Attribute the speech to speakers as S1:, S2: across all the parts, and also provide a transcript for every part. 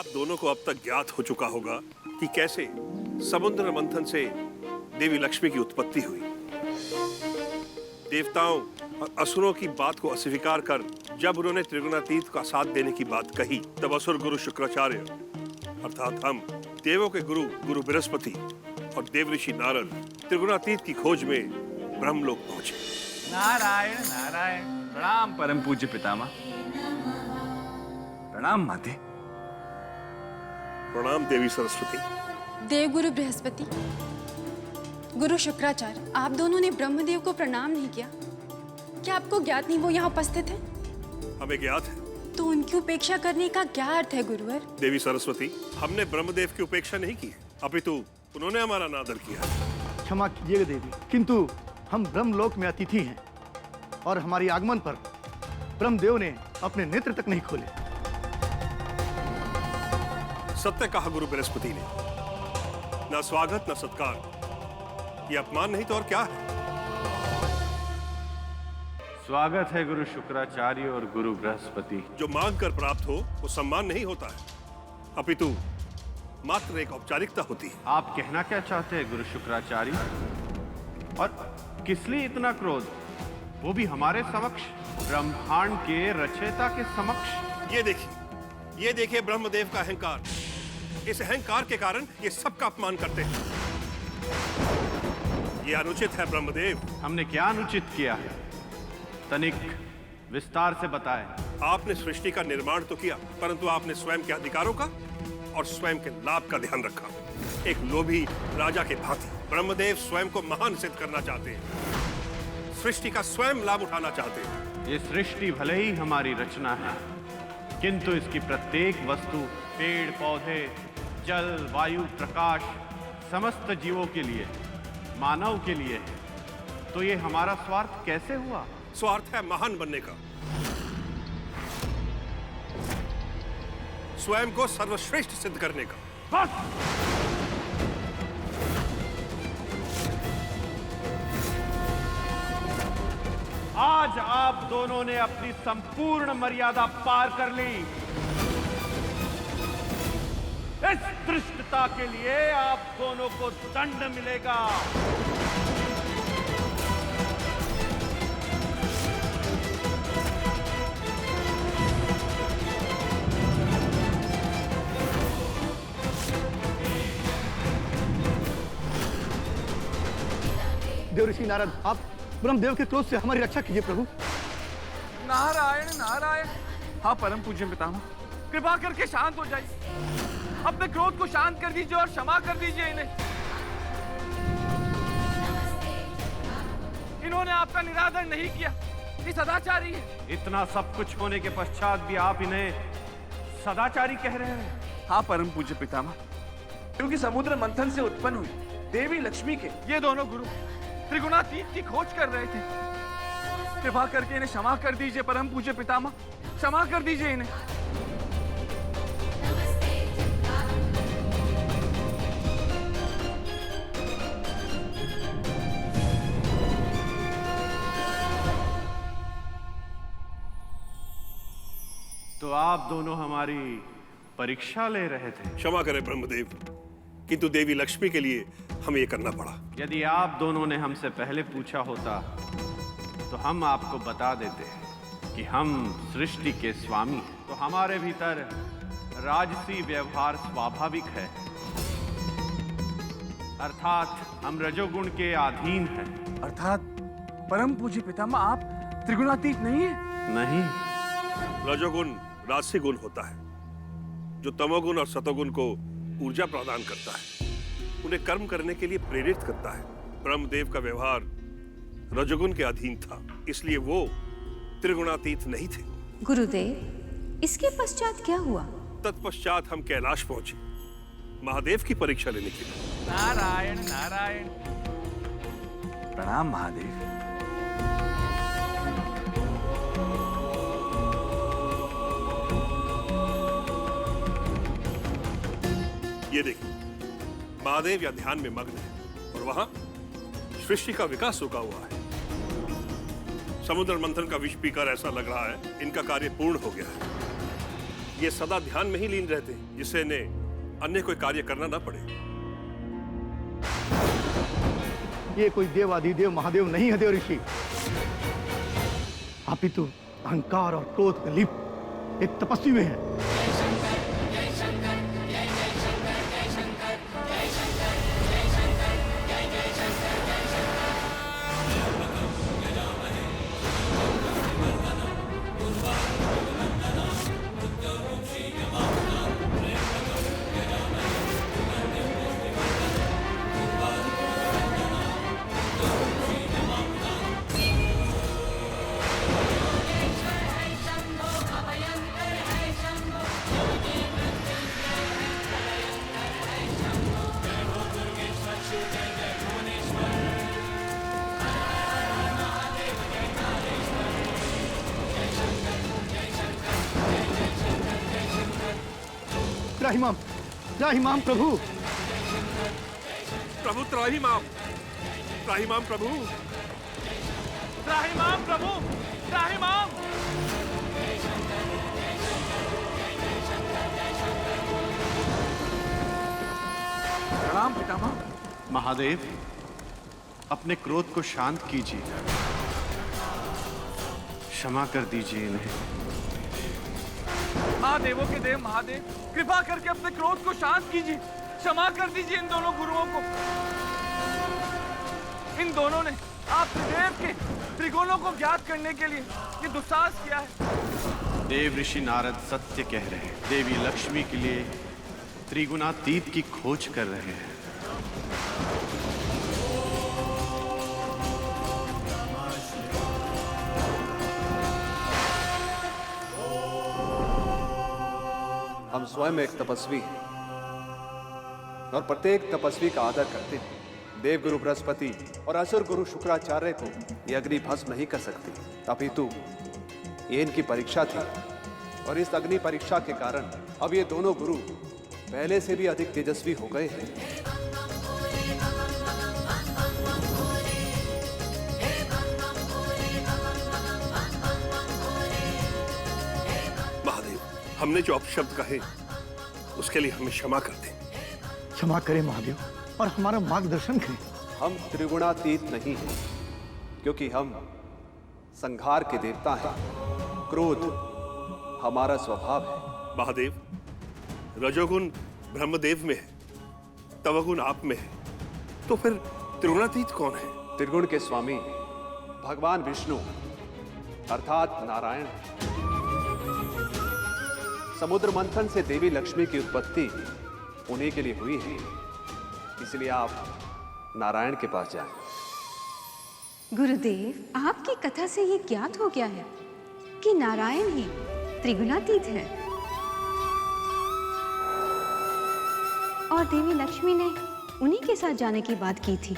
S1: आप दोनों को अब तक ज्ञात हो चुका होगा कि कैसे समुद्र मंथन से देवी लक्ष्मी की उत्पत्ति हुई। देवताओं और असुरों की बात को अस्वीकार कर जब उन्होंने त्रिगुणातीत का साथ देने की बात कही, तब असुर गुरु शुक्राचार्य अर्थात हम देवों के गुरु गुरु बृहस्पति और देवऋषि नारद त्रिगुणातीत की खोज में ब्रह्मलोक पहुंचे।
S2: नारायण नारायण। प्रणाम परम पूज्य पितामह। प्रणाम माते।
S1: प्रणाम देवी सरस्वती।
S3: देवगुरु बृहस्पति, गुरु शुक्राचार्य, आप दोनों ने ब्रह्मदेव को प्रणाम नहीं किया। क्या आपको ज्ञात नहीं वो यहाँ उपस्थित हैं?
S1: हमें ज्ञात है।
S3: तो उनकी उपेक्षा करने का क्या अर्थ है गुरुवर?
S1: देवी सरस्वती, हमने ब्रह्मदेव की उपेक्षा नहीं की, अपितु उन्होंने हमारा अनादर किया।
S4: क्षमा कीजिएगा देवी, किंतु हम ब्रह्मलोक में अतिथि हैं और हमारी आगमन पर ब्रह्मदेव ने अपने नेत्र तक नहीं खोले।
S1: सत्य कहा गुरु बृहस्पति ने। ना स्वागत ना सत्कार, ये अपमान नहीं तो और क्या है?
S2: स्वागत है गुरु शुक्राचार्य और गुरु बृहस्पति।
S1: जो मांग कर प्राप्त हो वो सम्मान नहीं होता है, अपितु मात्र एक औपचारिकता होती है।
S2: आप कहना क्या चाहते हैं गुरु शुक्राचार्य? और किस लिए इतना क्रोध, वो भी हमारे समक्ष, ब्रह्मांड के रचयिता के समक्ष?
S1: ये देखिए ब्रह्मदेव का अहंकार। इस अहंकार के कारण ये सबका अपमान करते हैं। ये अनुचित है ब्रह्मदेव।
S2: हमने क्या अनुचित किया है? तनिक विस्तार से बताएं।
S1: आपने सृष्टि का निर्माण तो किया, परंतु आपने स्वयं के अधिकारों का और स्वयं के लाभ का ध्यान रखा। एक लोभी राजा के भांति ब्रह्मदेव स्वयं को महान सिद्ध करना चाहते हैं, सृष्टि का स्वयं लाभ उठाना चाहते हैं।
S2: ये सृष्टि भले ही हमारी रचना है, किंतु इसकी प्रत्येक वस्तु, पेड़ पौधे, जल, वायु, प्रकाश, समस्त जीवों के लिए, मानव के लिए है। तो ये हमारा स्वार्थ कैसे हुआ?
S1: स्वार्थ है महान बनने का, स्वयं को सर्वश्रेष्ठ सिद्ध करने का।
S2: बस! आज आप दोनों ने अपनी संपूर्ण मर्यादा पार कर ली। इस धृष्टता के लिए आप दोनों को दंड मिलेगा।
S4: देवऋषि नारद, आप ब्रह्मदेव के क्रोध से हमारी रक्षा कीजिए प्रभु।
S5: नारायण नारायण। हाँ परम पूज्य पितामह, कृपा करके शांत हो जाइए। अपने क्रोध को शांत कर दीजिए और क्षमा कर दीजिए इन्हें। इन्होंने आपका निरादर नहीं किया, ये सदाचारी है।
S2: इतना सब कुछ होने के पश्चात भी आप इन्हें सदाचारी कह रहे हैं?
S5: हाँ परम पूज्य पितामह, क्योंकि समुद्र मंथन से उत्पन्न हुई देवी लक्ष्मी के ये दोनों गुरु त्रिगुणातीत की खोज कर रहे थे। कृपा करके इन्हें क्षमा कर दीजिए परम पूज्य पितामह, क्षमा कर दीजिए इन्हें।
S2: तो आप दोनों हमारी परीक्षा ले रहे थे?
S1: क्षमा करें ब्रह्मदेव, किंतु देवी लक्ष्मी के लिए हमें ये करना पड़ा।
S2: यदि आप दोनों ने हमसे पहले पूछा होता तो हम आपको बता देते कि हम सृष्टि के स्वामी हैं। तो हमारे भीतर राजसी व्यवहार स्वाभाविक है, अर्थात हम रजोगुण के अधीन हैं।
S5: अर्थात परम पूज्य पितामह आप त्रिगुणातीत नहीं है?
S2: नहीं।
S1: रजोगुण राजसी गुण होता है, जो तमोगुण और सतोगुण को ऊर्जा प्रदान करता है, उन्हें कर्म करने के लिए प्रेरित करता है। ब्रह्मदेव का व्यवहार रजोगुण के अधीन था, इसलिए वो त्रिगुणातीत नहीं थे।
S6: गुरुदेव, इसके पश्चात क्या हुआ?
S1: तत्पश्चात हम कैलाश पहुंचे महादेव की परीक्षा लेने के लिए।
S5: नारायण नारायण। प्रणाम महादेव।
S1: ये देखिए, महादेव या ध्यान में मग्न है और वहां सृष्टि का विकास रुका हुआ है। समुद्र मंथन का विष पीकर ऐसा लग रहा है इनका कार्य पूर्ण हो गया है। ये सदा ध्यान में ही लीन रहते हैं, जिससे इन्हें अन्य कोई कार्य करना ना पड़े।
S4: ये कोई देवाधिदेव महादेव नहीं है देव ऋषि, अपितु अहंकार और क्रोध में लिप्त एक तपस्वी में है। त्राहिमाम, त्राहिमाम प्रभु।
S1: प्रभु त्राहिमाम, त्राहिमाम प्रभु।
S5: त्राहिमाम प्रभु, त्राहिमाम। प्रणाम पितामह।
S2: महादेव, अपने क्रोध को शांत कीजिए, क्षमा कर दीजिए इन्हें।
S5: महादेवों के देव महादेव, कृपा करके अपने क्रोध को शांत कीजिए, क्षमा कर दीजिए इन दोनों गुरुओं को। इन दोनों ने आप त्रिदेव के त्रिगुणों को ज्ञात करने के लिए ये दुस्साहस किया है।
S2: देव ऋषि नारद सत्य कह रहे हैं। देवी लक्ष्मी के लिए त्रिगुणातीत की खोज कर रहे हैं।
S7: हम स्वयं एक तपस्वी हैं और प्रत्येक तपस्वी का आदर करते हैं। देव गुरु बृहस्पति और असुर गुरु शुक्राचार्य को ये अग्नि भस्म नहीं कर सकती, अपितु ये इनकी परीक्षा थी और इस अग्नि परीक्षा के कारण अब ये दोनों गुरु पहले से भी अधिक तेजस्वी हो गए हैं।
S1: महादेव, हमने जो अपशब्द कहे उसके लिए हमें क्षमा कर दें।
S4: क्षमा करें महादेव और हमारा मार्गदर्शन करें।
S7: हम त्रिगुणातीत नहीं हैं, क्योंकि हम संहार के देवता हैं। क्रोध हमारा स्वभाव है।
S1: महादेव, रजोगुण ब्रह्मदेव में है, तमोगुण आप में है, तो फिर त्रिगुणातीत कौन है?
S7: त्रिगुण के स्वामी भगवान विष्णु अर्थात नारायण। समुद्र मंथन से देवी लक्ष्मी की उत्पत्ति उन्हीं के लिए हुई है, इसलिए आप नारायण के पास जाएं।
S6: गुरुदेव, आपकी कथा से ये ज्ञात हो गया है कि नारायण ही त्रिगुणातीत है और देवी लक्ष्मी ने उन्हीं के साथ जाने की बात की थी।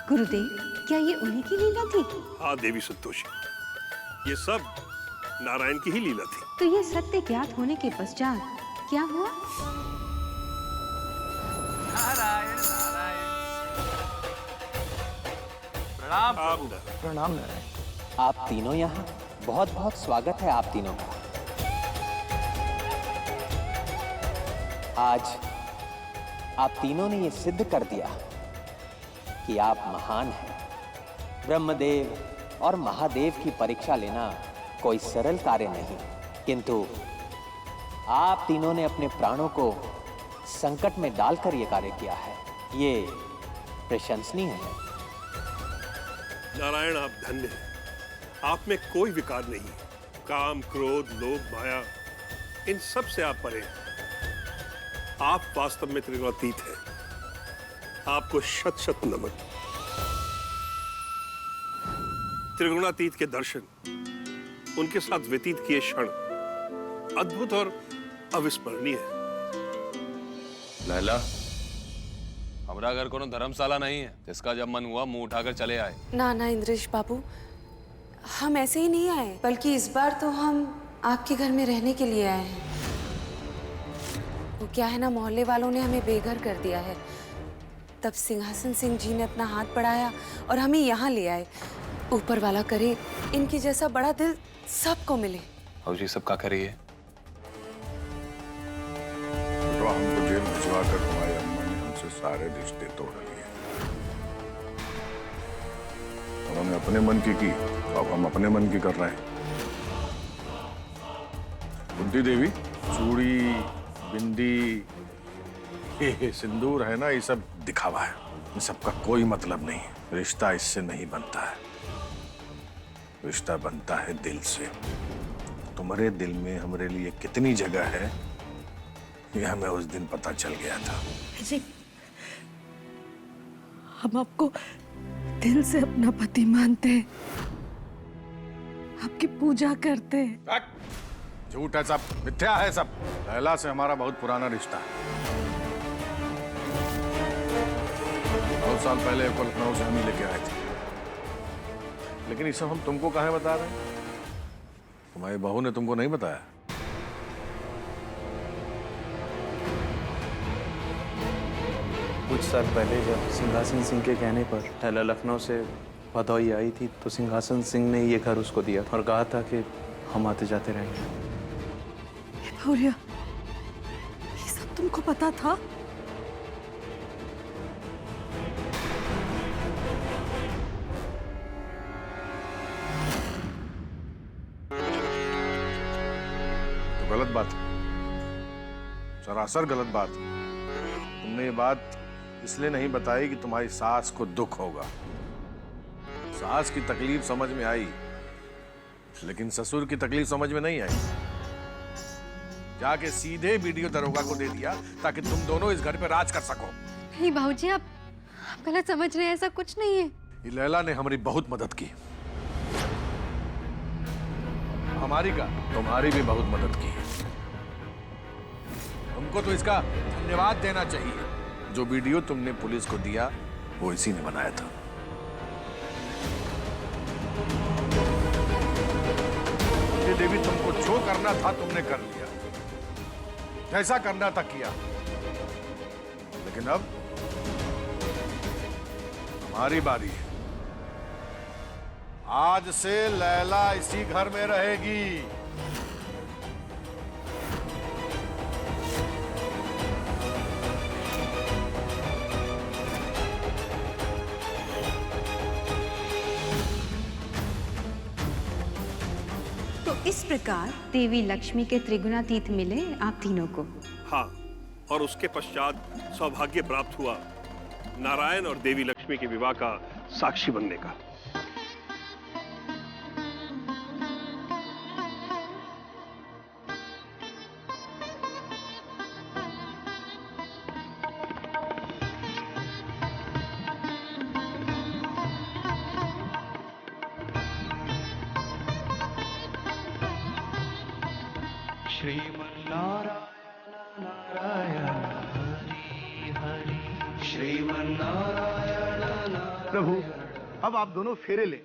S6: गुरुदेव, क्या ये उन्हीं की लीला थी?
S1: हाँ देवी संतोषी, ये सब नारायण की ही लीला थी।
S6: तो ये सत्य ज्ञात होने के पश्चात क्या हुआ?
S5: नारायण नारायण। प्रणाम प्रभु।
S4: प्रणाम नारायण।
S8: आप तीनों यहाँ, बहुत बहुत स्वागत है आप तीनों का। आज आप तीनों ने ये सिद्ध कर दिया कि आप महान हैं। ब्रह्मदेव और महादेव की परीक्षा लेना कोई सरल कार्य नहीं, किंतु आप तीनों ने अपने प्राणों को संकट में डालकर ये कार्य किया है। ये प्रशंसनीय है।
S1: नारायण, आप धन्य हैं। आप में कोई विकार नहीं है। काम, क्रोध, लोभ, माया, इन सब से आप परे हैं। आप वास्तव में त्रिगुणातीत हैं। आपको शत शत नमन। त्रिगुणातीत के दर्शन, उनके साथ व्यतीत किए क्षण अद्भुत और अविस्मरणीय है।
S9: लैला, हमारा घर कोनो धर्मशाला नहीं है जिसका जब मन हुआ मुंह उठाकर चले आए।
S10: ना ना इंद्रेश बाबू, हम ऐसे ही नहीं आए, बल्कि इस बार तो हम आपके घर में रहने के लिए आए हैं। वो क्या है ना, मोहल्ले वालों ने हमें बेघर कर दिया है। तब सिंहासन सिंह जी ने अपना हाथ बढ़ाया और हमें यहाँ ले आए। ऊपर वाला करे इनके जैसा बड़ा दिल सबको मिले।
S9: और जी सब क्या करिए?
S11: आकर तुम्हारी अम्मा ने हमसे सारे रिश्ते तोड़ लिए। उन्होंने अपने मन की, अब हम अपने मन की कर रहे हैं। कुंती देवी, चूड़ी, बिंदी, ये सिंदूर है ना, ये सब दिखावा है। इन सबका कोई मतलब नहीं। रिश्ता इससे नहीं बनता है, रिश्ता बनता है दिल से। तुम्हारे दिल में हमारे लिए कितनी जगह है ये हमें उस दिन पता चल गया था।
S12: जी, हम आपको दिल से अपना पति मानते हैं, आपकी पूजा करते हैं।
S11: झूठ है सब, मिथ्या है सब। लैला से हमारा बहुत पुराना रिश्ता है। बहुत साल पहले को लखनऊ से हम ही लेके आए थे, लेकिन ये सब हम तुमको काहे बता रहे हैं? तुम्हारी बहू ने तुमको नहीं बताया?
S13: कुछ साल पहले जब सिंहासन सिंह के कहने पर लैला लखनऊ से भदोही आई थी, तो सिंहासन सिंह ने ये घर उसको दिया और कहा था कि हम आते जाते रहेंगे।
S12: भौरिया, ये सब तुमको पता था?
S11: तो गलत बात है, सरासर गलत बात है। तुमने ये बात इसलिए नहीं बताई कि तुम्हारी सास को दुख होगा। सास की तकलीफ समझ में आई, लेकिन ससुर की तकलीफ समझ में नहीं आई। जाके सीधे वीडियो दरोगा को दे दिया ताकि तुम दोनों इस घर पे राज कर सको।
S3: नहीं बाबूजी, आप गलत समझ रहे हैं, ऐसा कुछ नहीं है।
S11: ये लैला ने हमारी बहुत मदद की। हमारी का तुम्हारी भी बहुत मदद की। हमको तो इसका धन्यवाद देना चाहिए। जो वीडियो तुमने पुलिस को दिया वो इसी ने बनाया था। ये देवी, तुमको जो करना था तुमने कर लिया, जैसा करना था किया, लेकिन अब हमारी बारी है। आज से लैला इसी घर में रहेगी।
S6: तो इस प्रकार देवी लक्ष्मी के त्रिगुणातीत मिले आप तीनों को।
S1: हाँ, और उसके पश्चात सौभाग्य प्राप्त हुआ नारायण और देवी लक्ष्मी के विवाह का साक्षी बनने का।
S4: प्रभु, अब आप दोनों फेरे ले।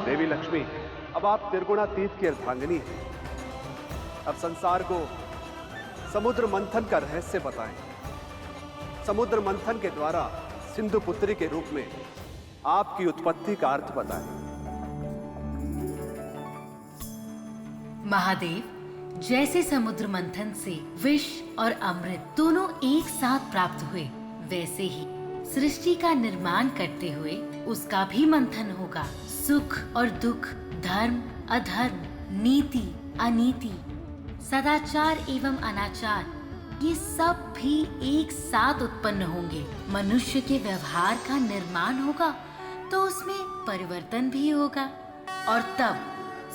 S7: देवी लक्ष्मी, अब आप त्रिगुणातीत की अर्धांगिनी हैं। अब संसार को समुद्र मंथन का रहस्य बताएं। समुद्र मंथन के द्वारा सिंधु पुत्री के रूप में आपकी उत्पत्ति का अर्थ बताएं।
S14: महादेव, जैसे समुद्र मंथन से विष और अमृत दोनों एक साथ प्राप्त हुए, वैसे ही सृष्टि का निर्माण करते हुए उसका भी मंथन होगा। सुख और दुख, धर्म अधर्म, नीति अनीति, सदाचार एवं अनाचार, ये सब भी एक साथ उत्पन्न होंगे। मनुष्य के व्यवहार का निर्माण होगा तो उसमें परिवर्तन भी होगा, और तब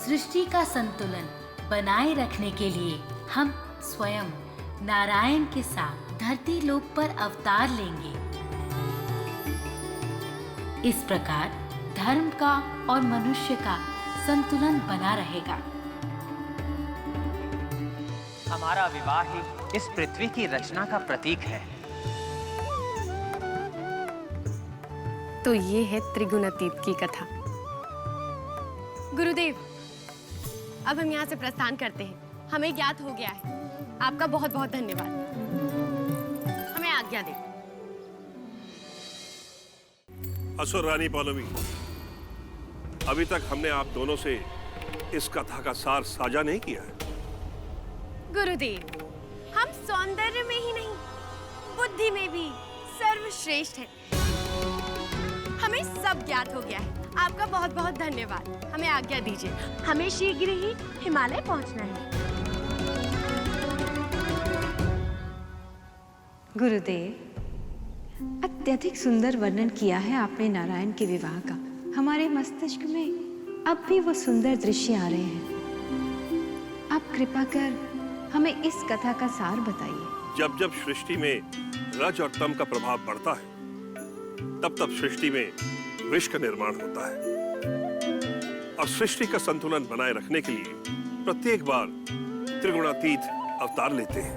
S14: सृष्टि का संतुलन बनाए रखने के लिए हम स्वयं नारायण के साथ धरती लोक पर अवतार लेंगे। इस प्रकार धर्म का और मनुष्य का संतुलन बना रहेगा।
S8: हमारा विवाह ही इस पृथ्वी की रचना का प्रतीक है।
S15: तो ये है त्रिगुणातीत की कथा। गुरुदेव, अब हम यहाँ से प्रस्थान करते हैं। हमें ज्ञात हो गया है। आपका बहुत बहुत धन्यवाद। हमें आज्ञा दें।
S1: असुर रानी पौलोमी, अभी तक हमने आप दोनों से इस कथा का सार साझा नहीं किया है।
S15: गुरुदेव, हम सौंदर्य में ही नहीं, बुद्धि में भी सर्वश्रेष्ठ हैं। हमें सब ज्ञात हो गया है। आपका बहुत बहुत धन्यवाद। हमें आज्ञा दीजिए। हमें शीघ्र ही हिमालय पहुंचना है।
S6: गुरुदेव, अत्यधिक सुंदर वर्णन किया है आपने नारायण के विवाह का। हमारे मस्तिष्क में अब भी वो सुंदर दृश्य आ रहे हैं। आप कृपा कर हमें इस कथा का सार बताइए।
S1: जब जब सृष्टि में रज और तम का प्रभाव बढ़ता है, तब तब सृष्टि में विष का निर्माण होता है। और सृष्टि का संतुलन बनाए रखने के लिए प्रत्येक बार त्रिगुणातीत अवतार लेते हैं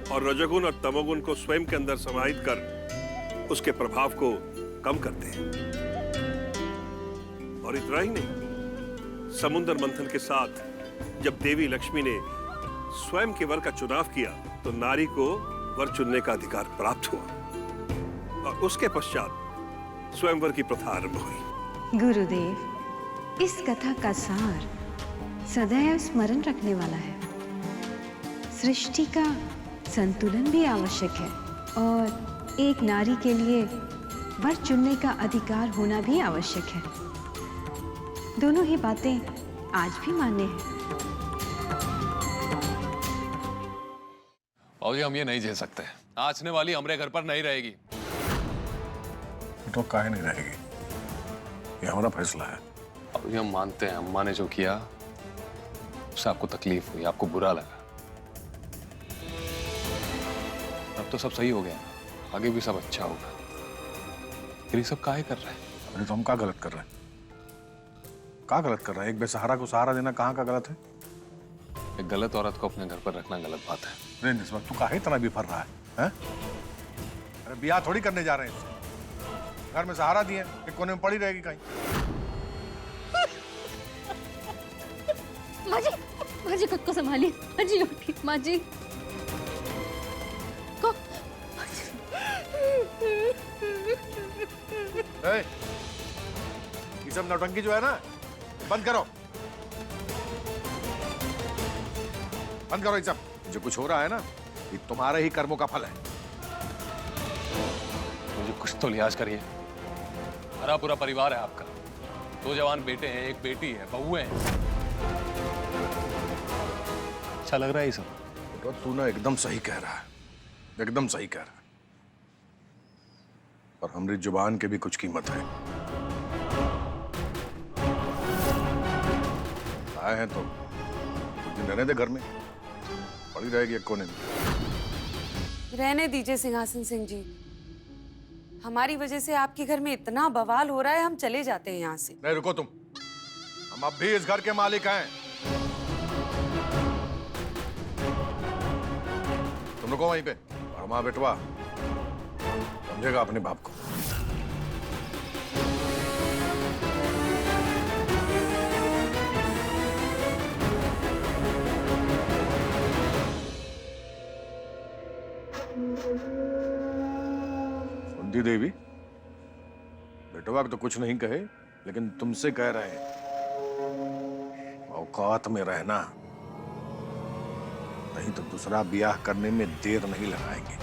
S1: और रजोगुण और तमोगुण को स्वयं के अंदर समाहित कर उसके प्रभाव को कम करते हैं। और इतना ही नहीं, समुद्र मंथन के साथ जब देवी लक्ष्मी ने स्वयं के वर का चुनाव किया तो नारी को वर चुनने का अधिकार प्राप्त हुआ और उसके पश्चात स्वयंवर की प्रथा आरंभ हुई।
S6: गुरुदेव, इस कथा का सार सदैव स्मरण रखने वाला है। सृष्टि का संतुलन भी आवश्यक है और एक नारी के लिए वर चुनने का अधिकार होना भी आवश्यक है। दोनों ही बातें आज भी मान्य हैं।
S9: बाबूजी, हम ये नहीं झेल सकते। नाचने वाली हमरे घर पर नहीं रहेगी।
S11: तो काहे नहीं रहेगी? ये हमारा फैसला है।
S9: बाबूजी, हम मानते हैं अम्मा ने जो किया उससे आपको तकलीफ हुई, आपको बुरा लगा। अब तो सब सही हो गया, आगे भी सब अच्छा होगा। फिर ये सब काहे कर रहे हैं?
S11: अरे तो हम क्या गलत कर रहे हैं? क्या गलत कर रहे हैं? एक बेसहारा को सहारा देना कहाँ का गलत है?
S9: एक गलत औरत को अपने घर पर रखना गलत बात है।
S11: नहीं, इस वक्त तू काहे इतना बिफर रहा है? अरे ब्याह थोड़ी करने जा रहे हैं इससे। घर में सहारा दिए, एक कोने में पड़ी रहेगी कहीं।
S12: माँ जी खुद को संभालिए। माँ जी उठिए। माँ जी को
S11: ये सब नौटंकी जो है ना, बंद करो। बंद करो ये सब। जो कुछ हो रहा है ना, ये तुम्हारे ही कर्मों का फल है।
S9: मुझे कुछ तो लिहाज करिए। हरा पूरा परिवार है आपका। 2 जवान बेटे हैं, एक बेटी है, बहुएं हैं। अच्छा लग रहा है ये सब?
S11: तो तू ना एकदम सही कह रहा है, एकदम सही कह रहा है। और हमारी जुबान के भी कुछ कीमत है। आए हैं तो कुछ दिन रहने दे घर में, पड़ी रहेगी एक कोने में।
S10: रहने दीजिए सिंहासन सिंह जी। हमारी वजह से आपके घर में इतना बवाल हो रहा है, हम चले जाते हैं यहाँ से।
S11: नहीं, रुको तुम। हम अब भी इस घर के मालिक हैं। तुम रुको वहीं पे और माँ बेटवा समझेगा अपने बाप को। कुंती देवी, बेटवा तो कुछ नहीं कहे, लेकिन तुमसे कह रहे हैं औकात में रहना, नहीं तो दूसरा ब्याह करने में देर नहीं लगाएंगे।